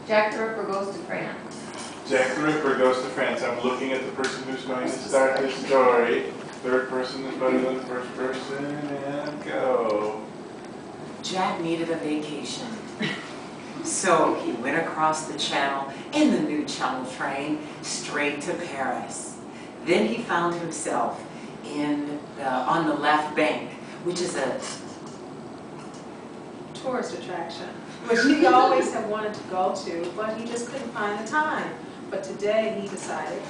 Jack the Ripper goes to France. Jack the Ripper goes to France. I'm looking at the person who's going to start this story. Third person is better than the first person, and go. Jack needed a vacation. So he went across the channel in the new channel train straight to Paris. Then he found himself on the left bank, which is a tourist attraction, which he always had wanted to go to, but he just couldn't find the time. But today he decided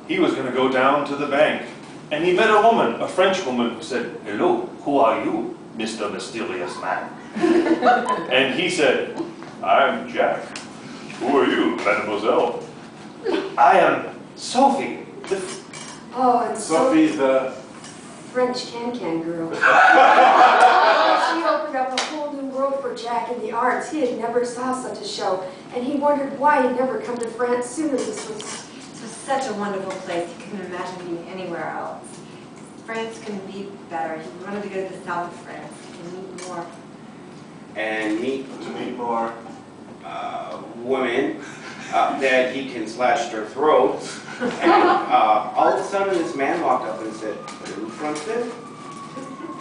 he was going to go down to the bank, and he met a woman, a French woman, who said, "Hello, who are you, Mr. Mysterious Man?" And he said, "I'm Jack. Who are you, mademoiselle?" "I am Sophie." Oh, and Sophie's the French can-can girl. She opened up a whole new world for Jack in the arts. He had never saw such a show, and he wondered why he'd never come to France sooner. This was such a wonderful place. He couldn't imagine being anywhere else. France couldn't be better. He wanted to go to the south of France and meet more. And meet more women that he can slash their throats. And all of a sudden this man walked up and said, "Are you from this?"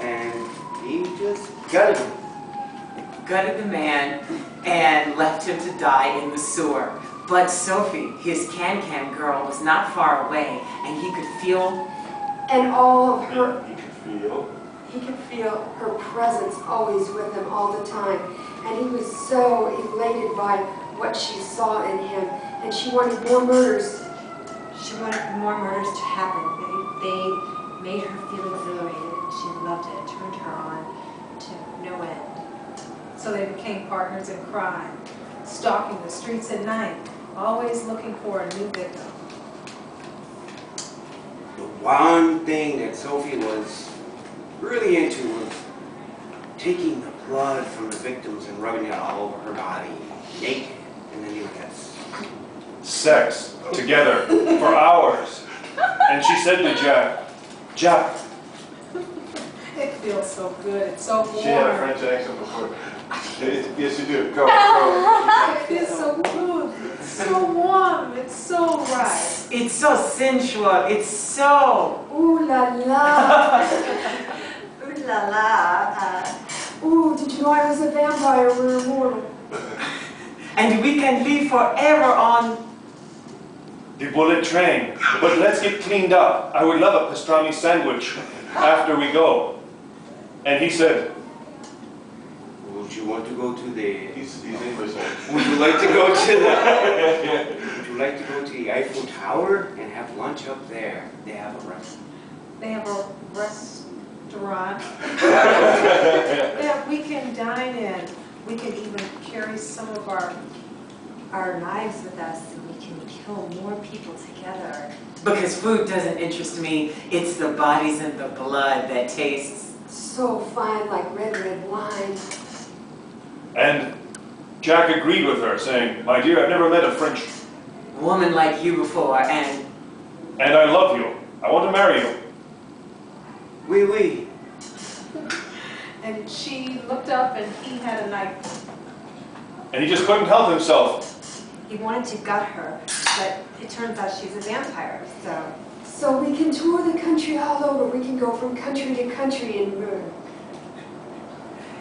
And he just gutted him. Gutted the man and left him to die in the sewer. But Sophie, his can-can girl, was not far away, and he could feel... And all of her... He could feel her presence always with him all the time. And he was so elated by what she saw in him. And she wanted more murders. She wanted more murders to happen. They made her feel exhilarated. She loved it. It turned her on to no end. so they became partners in crime, stalking the streets at night, always looking for a new victim. The one thing that Sophie was really into was taking the blood from the victims and rubbing it all over her body, naked, and then you would get sex together for hours. And she said to Jack, Jack. It feels so good. It's so warm. She had a French accent before. Yes, you do. Go. It feels so good. It's so warm. It's so right. It's so sensual. It's so... Ooh la la. Ooh la la. Ooh, did you know I was a vampire? We're immortal. And we can live forever on... the bullet train. But let's get cleaned up. I would love a pastrami sandwich after we go. And he said, would you want to go to the... He's English. Would you like to go to the... Would you like to go to the Eiffel Tower and have lunch up there? They have a restaurant. They have a restaurant that we can dine in. We can even carry some of our knives with us so we can kill more people together. Because food doesn't interest me. It's the bodies and the blood that tastes so fine, like red wine. and Jack agreed with her, saying, my dear, I've never met a French woman like you before, and I love you. I want to marry you. Oui, oui. And she looked up and he had a knife. And he just couldn't help himself. He wanted to gut her, but it turns out she's a vampire, so... So we can tour the country all over. We can go from country to country and murder.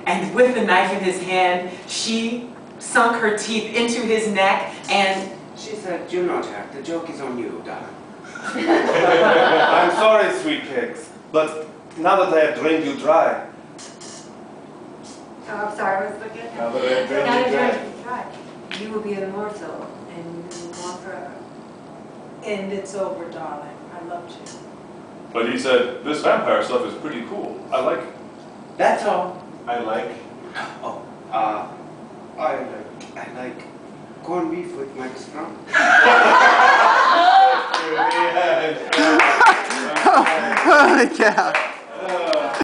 And with the knife in his hand, she sunk her teeth into his neck and... She said, you know, Jack, the joke is on you, darling. I'm sorry, sweet pigs, but now that I have drained you dry. Oh, I'm sorry, I was looking at Now that I've drained you dry. You will be immortal, and you will go on forever. And it's over, darling. I loved you. But he said, this vampire stuff is pretty cool. I like it. That's all. I like. Oh, I like corned beef with my pastrami. Yeah. Holy cow.